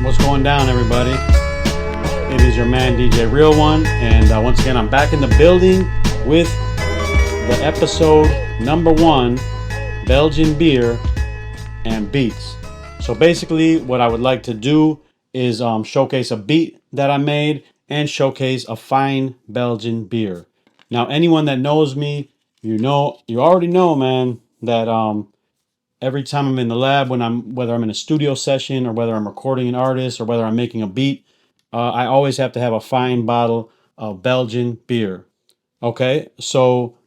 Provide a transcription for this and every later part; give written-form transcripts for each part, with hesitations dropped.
What's going down, everybody? It is your man DJ Real One, and once again I'm back in the building with the episode number 1, Belgian beer and beats. So basically what I would like to do is showcase a beat that I made and showcase a fine Belgian beer. Now anyone that knows me, you already know, man, that every time I'm in the lab, whether I'm in a studio session or whether I'm recording an artist or whether I'm making a beat, I always have to have a fine bottle of Belgian beer. Okay, so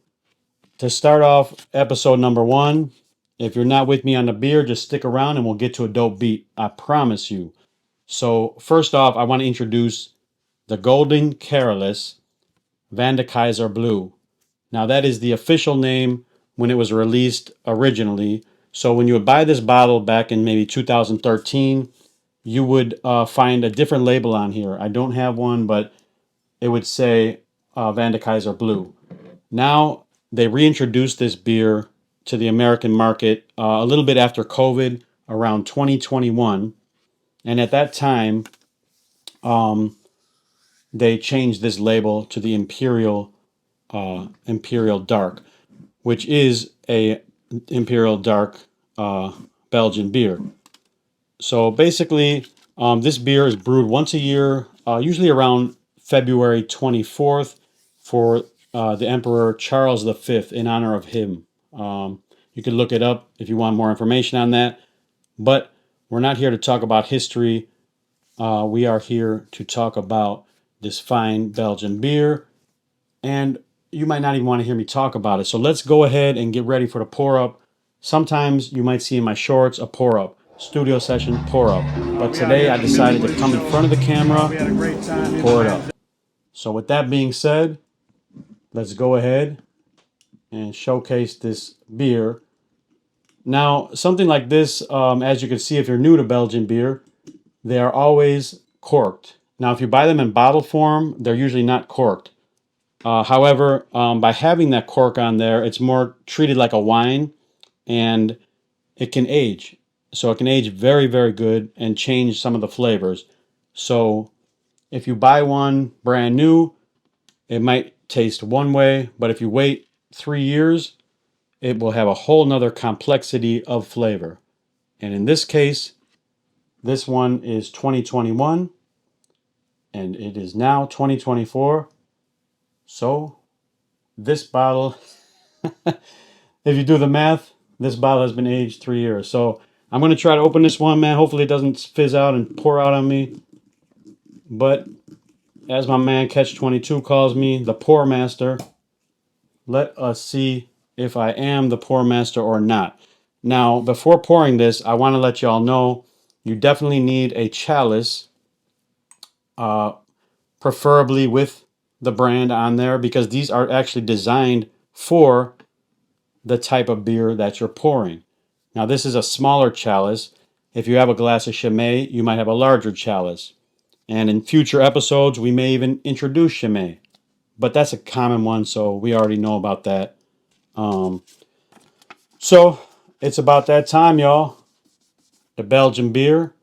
to start off episode number 1, if you're not with me on the beer, just stick around and we'll get to a dope beat. I promise you. So first off, I want to introduce the Gouden Carolus Van de Kaiser Blue. Now that is the official name when it was released originally. So when you would buy this bottle back in maybe 2013, you would find a different label on here. I don't have one, but it would say Van de Kaiser Blue. Now they reintroduced this beer to the American market a little bit after COVID, around 2021. And at that time, they changed this label to the Imperial Dark, which is a Imperial Dark Belgian beer. So basically, this beer is brewed once a year, usually around February 24th for the Emperor Charles V, in honor of him. You can look it up if you want more information on that. But we're not here to talk about history. We are here to talk about this fine Belgian beer. And you might not even want to hear me talk about it. So let's go ahead and get ready for the pour up. Sometimes you might see in my shorts a pour up, studio session pour up. But today I decided to come in front of the camera and pour it up. So with that being said, let's go ahead and showcase this beer. Now, something like this, as you can see, if you're new to Belgian beer, they are always corked. Now, if you buy them in bottle form, they're usually not corked. However, by having that cork on there, it's more treated like a wine, and it can age. So it can age very, very good and change some of the flavors. So if you buy one brand new, it might taste one way, but if you wait 3 years, it will have a whole nother complexity of flavor. And in this case, this one is 2021, and it is now 2024. So this bottle, if you do the math, this bottle has been aged 3 years. So I'm going to try to open this one, man. Hopefully it doesn't fizz out and pour out on me. But as my man Catch22 calls me, the pour master, let us see if I am the pour master or not. Now, before pouring this, I want to let y'all know you definitely need a chalice, preferably with the brand on there, because these are actually designed for the type of beer that you're pouring. Now, this is a smaller chalice. If you have a glass of Chimay, you might have a larger chalice. And in future episodes, we may even introduce Chimay. But that's a common one, so we already know about that. So it's about that time, y'all. The Belgian beer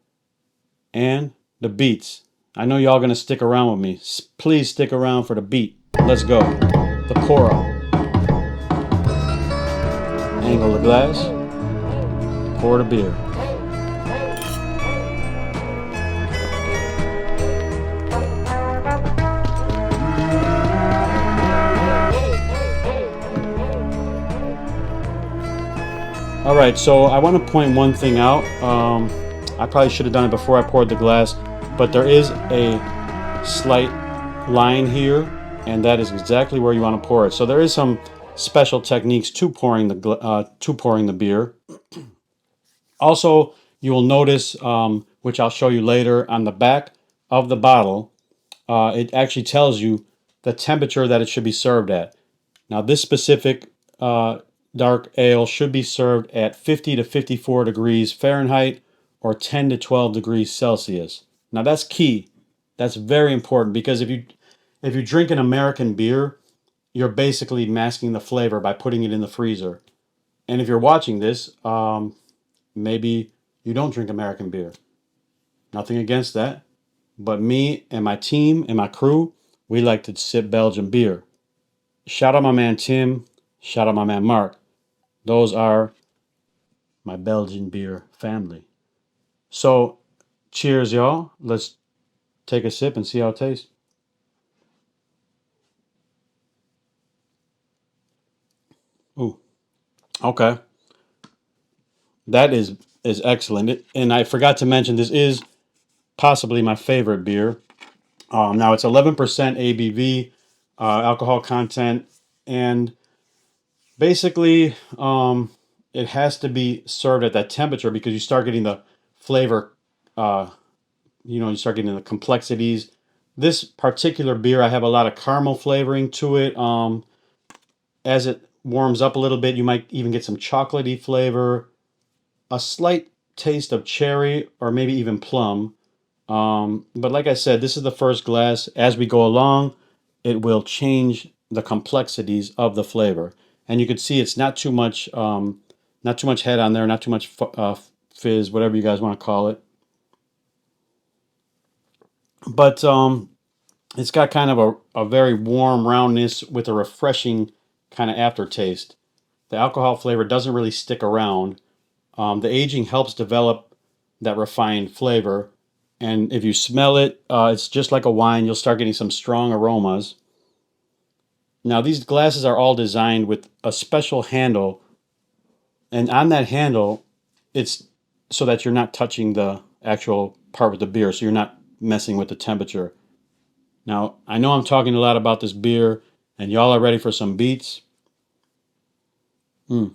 and the beats. I know y'all gonna stick around with me. Please stick around for the beat. Let's go. The pour up. Angle the glass. Pour the beer. All right, so I want to point one thing out. I probably should have done it before I poured the glass, but there is a slight line here, and that is exactly where you want to pour it. So there is some special techniques to pouring the beer. Also, you will notice, which I'll show you later, on the back of the bottle, it actually tells you the temperature that it should be served at. Now, this specific dark ale should be served at 50 to 54 degrees Fahrenheit or 10 to 12 degrees Celsius. Now that's key. That's very important, because if you drink an American beer, you're basically masking the flavor by putting it in the freezer. And if you're watching this, maybe you don't drink American beer. Nothing against that. But me and my team and my crew, we like to sip Belgian beer. Shout out my man Tim. Shout out my man Mark. Those are my Belgian beer family. So, cheers, y'all. Let's take a sip and see how it tastes. Ooh, okay. That is excellent. And I forgot to mention this is possibly my favorite beer. Now it's 11% ABV, alcohol content, and basically it has to be served at that temperature because you start getting the flavor. Uh, you start getting the complexities. This particular beer, I have a lot of caramel flavoring to it. As it warms up a little bit, you might even get some chocolatey flavor, a slight taste of cherry, or maybe even plum. But like I said, this is the first glass. As we go along, it will change the complexities of the flavor, and you can see it's not too much head on there, not too much fizz, whatever you guys want to call it. But it's got kind of a very warm roundness with a refreshing kind of aftertaste. The alcohol flavor doesn't really stick around. The aging helps develop that refined flavor. And if you smell it, it's just like a wine. You'll start getting some strong aromas. Now, these glasses are all designed with a special handle. And on that handle, it's so that you're not touching the actual part with the beer. So you're not messing with the temperature. Now, I know I'm talking a lot about this beer, and y'all are ready for some beats. Mm,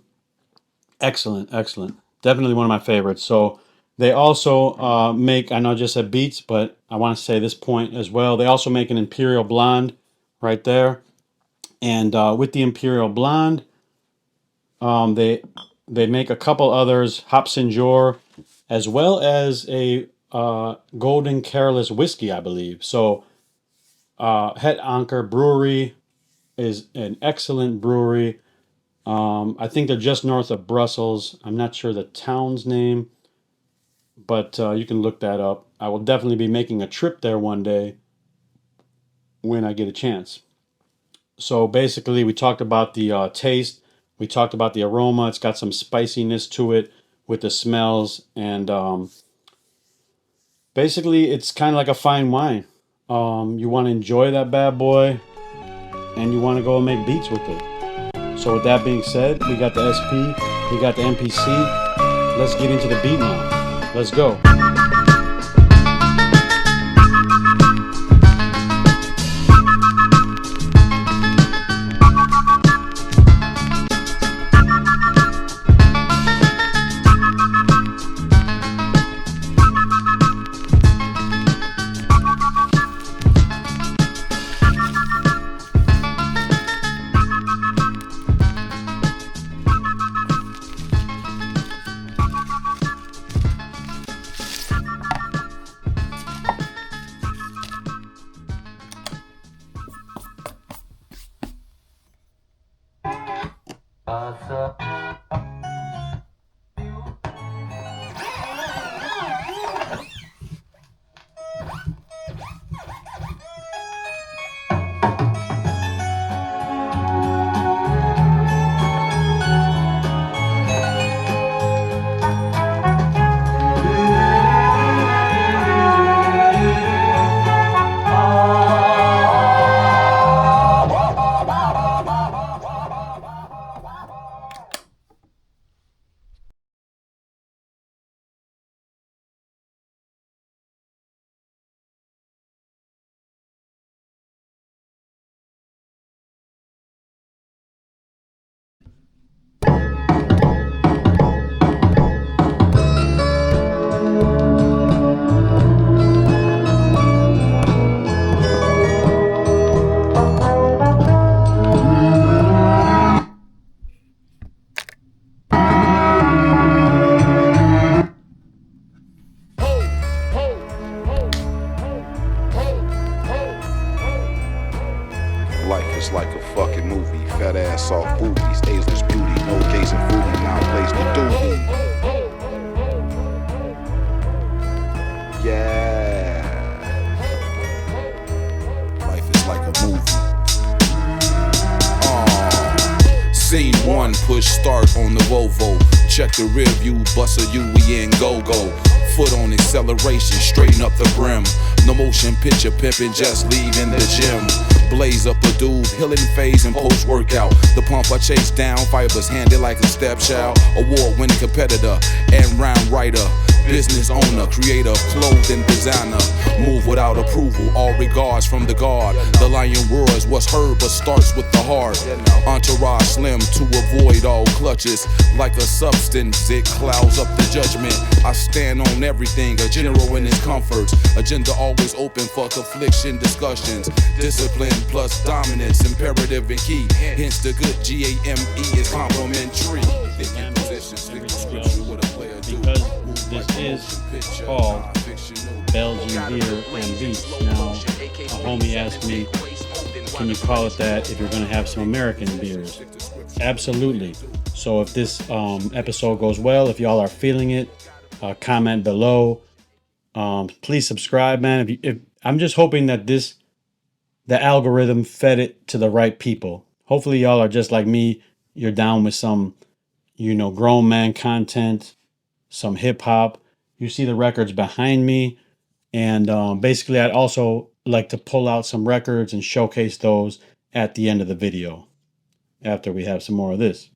excellent, excellent. Definitely one of my favorites. So they also make, I know I just said beets, but I want to say this point as well. They also make an Imperial Blonde right there. And with the Imperial Blonde, um, they they make a couple others, Hobson Jor, as well as a Gouden Carolus whiskey, I believe. So Het Anker Brewery is an excellent brewery. I think they're just north of Brussels. I'm not sure the town's name, but you can look that up. I will definitely be making a trip there one day when I get a chance. So basically, we talked about the taste, we talked about the aroma. It's got some spiciness to it with the smells, and basically, it's kind of like a fine wine. You want to enjoy that bad boy, and you want to go and make beats with it. So with that being said, we got the SP, we got the MPC. Let's get into the beat now. Let's go. Life is like a fucking movie. Fat ass, soft boobies, ageless beauty. No Jason Fruity, now place to duty. Yeah. Life is like a movie. Scene 1, push start on the Volvo. Check the rear view, bust a U, we in go-go. Foot on acceleration, straighten up the brim. No motion picture pimping, just leaving the gym. Blaze up a dude, healing phase and post-workout. The pump I chase down, fibers handed like a stepchild. Award-winning competitor and round writer. Business owner, creator, clothing designer. Move without approval, all regards from the guard. The lion roars what's heard but starts with the heart. Entourage slim to avoid all clutches. Like a substance, it clouds up the judgment. I stand on everything, a general in his comforts. Agenda always open for confliction discussions. Discipline plus dominance, imperative and key. Hence the good GAME is complimentary. Because this is called Belgian Beer and Beats. Now, a homie asked me, can you call it that if you're going to have some American beers? Absolutely. So if this episode goes well, if y'all are feeling it, comment below. Please subscribe, man. If I'm just hoping that the algorithm fed it to the right people. Hopefully y'all are just like me. You're down with some, grown man content, some hip hop. You see the records behind me. And basically, I'd also like to pull out some records and showcase those at the end of the video after we have some more of this.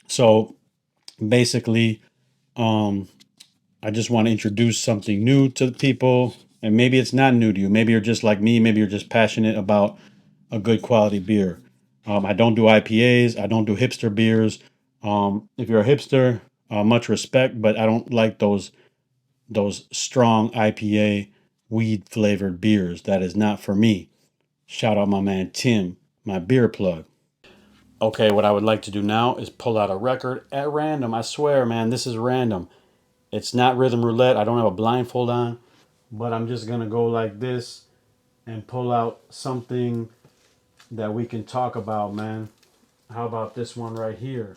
So basically, I just want to introduce something new to the people. And maybe it's not new to you. Maybe you're just like me. Maybe you're just passionate about a good quality beer. I don't do IPAs. I don't do hipster beers. If you're a hipster, much respect, but I don't like those strong IPA weed flavored beers. That is not for me. Shout out my man Tim, my beer plug. Okay, what I would like to do now is pull out a record at random. I swear, man, this is random. It's not rhythm roulette. I don't have a blindfold on, but I'm just gonna go like this and pull out something that we can talk about, man. How about this one right here?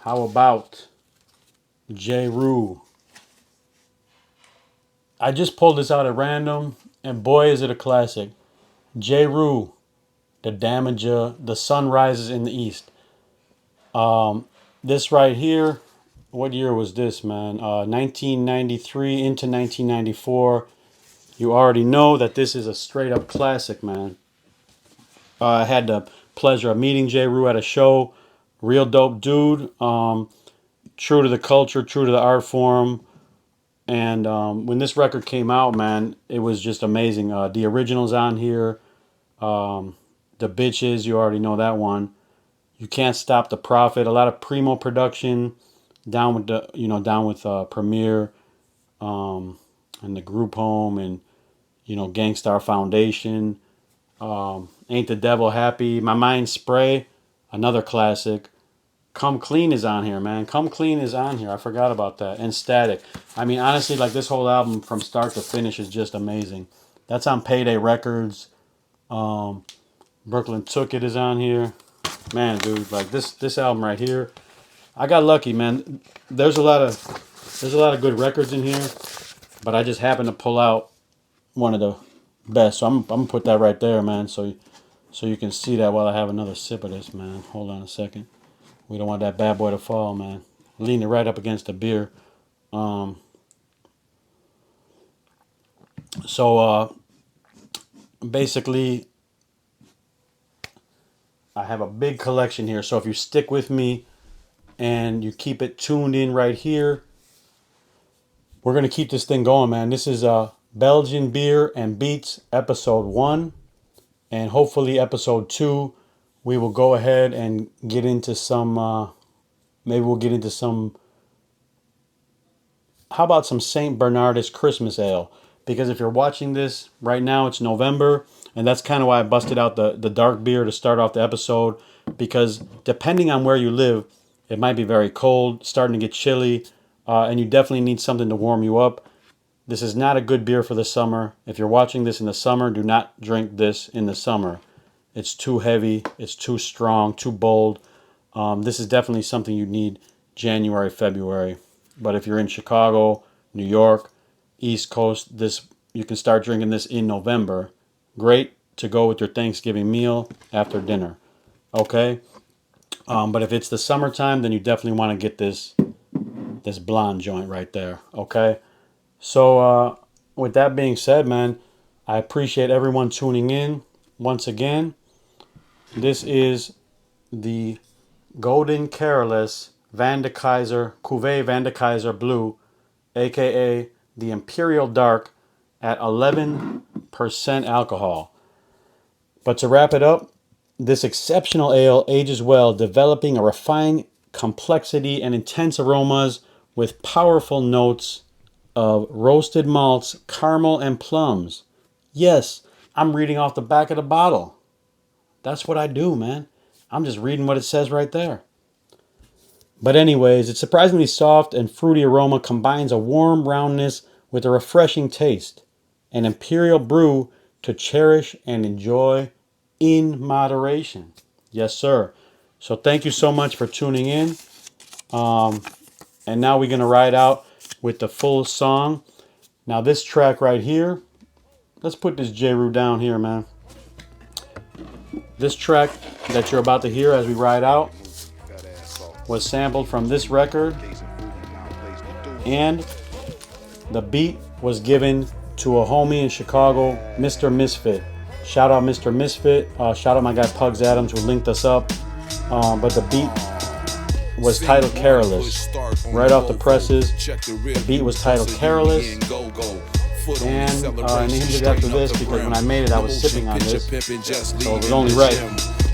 How about Jeru? I just pulled this out at random, and boy, is it a classic. Jeru, the Damaja, the sun rises in the east. This right here, what year was this, man? 1993 into 1994. You already know that this is a straight up classic, man. I had the pleasure of meeting Jeru at a show. Real dope dude. True to the culture, true to the art form. And when this record came out, man, it was just amazing. The original's on here. The Bitches, you already know that one. You Can't Stop the Profit. A lot of Primo production. Down with Premier, and the Group Home, and Gangstar Foundation. Ain't the Devil Happy? My Mind Spray, another classic. Come Clean is on here, man. Come Clean is on here. I forgot about that. And Static. I mean, honestly, like this whole album from start to finish is just amazing. That's on Payday Records. Brooklyn Took It is on here. Man, dude, like this album right here, I got lucky, man. There's a lot of good records in here, but I just happened to pull out one of the best. So I'm gonna put that right there, man. So you can see that while I have another sip of this, man. Hold on a second. We don't want that bad boy to fall, man. Lean it right up against the beer. Basically, I have a big collection here. So if you stick with me and you keep it tuned in right here, we're going to keep this thing going, man. This is Belgian Beer and Beats episode 1. And hopefully episode 2, we will go ahead and get into some, maybe we'll get into some, how about some St. Bernardus Christmas Ale? Because if you're watching this right now, it's November. And that's kind of why I busted out the dark beer to start off the episode. Because depending on where you live, it might be very cold, starting to get chilly. And you definitely need something to warm you up. This is not a good beer for the summer. If you're watching this in the summer, do not drink this in the summer. It's too heavy. It's too strong, too bold. This is definitely something you need January, February. But if you're in Chicago, New York, East Coast, you can start drinking this in November. Great to go with your Thanksgiving meal after dinner. Okay? But if it's the summertime, then you definitely want to get this blonde joint right there. Okay? So with that being said, man, I appreciate everyone tuning in once again. This is the Gouden Carolus Cuvée Van de Kaiser Blue, aka the Imperial Dark, at 11% alcohol. But to wrap it up, this exceptional ale ages well, developing a refined complexity and intense aromas with powerful notes of roasted malts, caramel, and plums. Yes, I'm reading off the back of the bottle. That's what I do, man. I'm just reading what it says right there. But anyways, its surprisingly soft and fruity aroma combines a warm roundness with a refreshing taste. An imperial brew to cherish and enjoy in moderation. Yes, sir. So thank you so much for tuning in. And now we're going to ride out with the full song. Now this track right here, let's put this Jeru down here, man. This track that you're about to hear as we ride out was sampled from this record, and the beat was given to a homie in Chicago, Mr. Misfit. Shout out Mr. Misfit. Shout out my guy Pugs Adams who linked us up. But the beat was titled Carolus. Right off the presses, the beat was titled Carolus. And I named it after this because when I made it, I was sipping on this. So it was only right.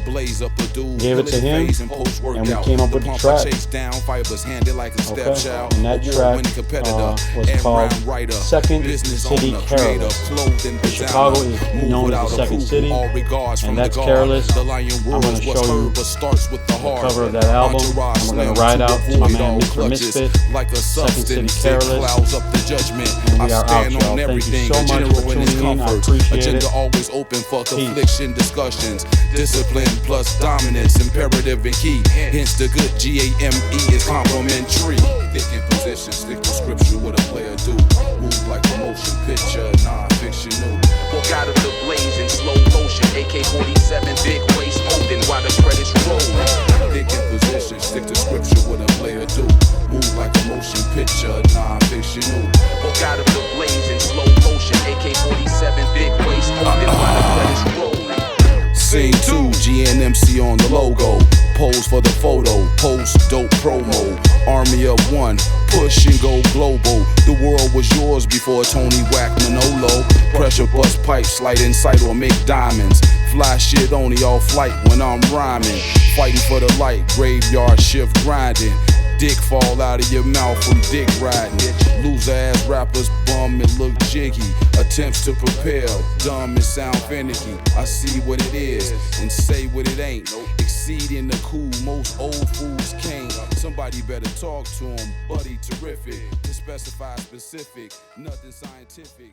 Gave it to him, and we came up with the track. Okay, and that track was called Second City Carolus. Chicago is known as the Second City, and that's Carolus. I'm going to show you the cover of that album, and we're going to ride out to my man Mr. Misfit, Second City Carolus, and we are out, y'all. Thank you so much for tuning in. I appreciate it. Discussions, discipline plus dominance, imperative and key. Hence the good GAME is complimentary. Thick in position, stick to scripture, what a player do. Move like a motion picture, non-fictional. Walk out of the blaze in slow motion. AK-47, big waist holding while the credits roll. Thick in position, stick to scripture, what a player do. Move like a motion picture, non-fictional. Walk out of the blaze in slow motion. AK-47, big waist holding while the credits roll. Scene 2, GNMC on the logo. Pose for the photo, post dope promo. Army of one, push and go global. The world was yours before Tony Whack Manolo. Pressure bust pipes, light insight or make diamonds. Fly shit only off flight when I'm rhyming. Fighting for the light, graveyard shift grinding. Dick fall out of your mouth from dick riding. Loser ass rappers bum and look jiggy. Attempts to prepare, dumb and sound finicky. I see what it is and say what it ain't. Exceeding the cool, most old fools can't. Somebody better talk to him, buddy terrific. To specify specific, nothing scientific.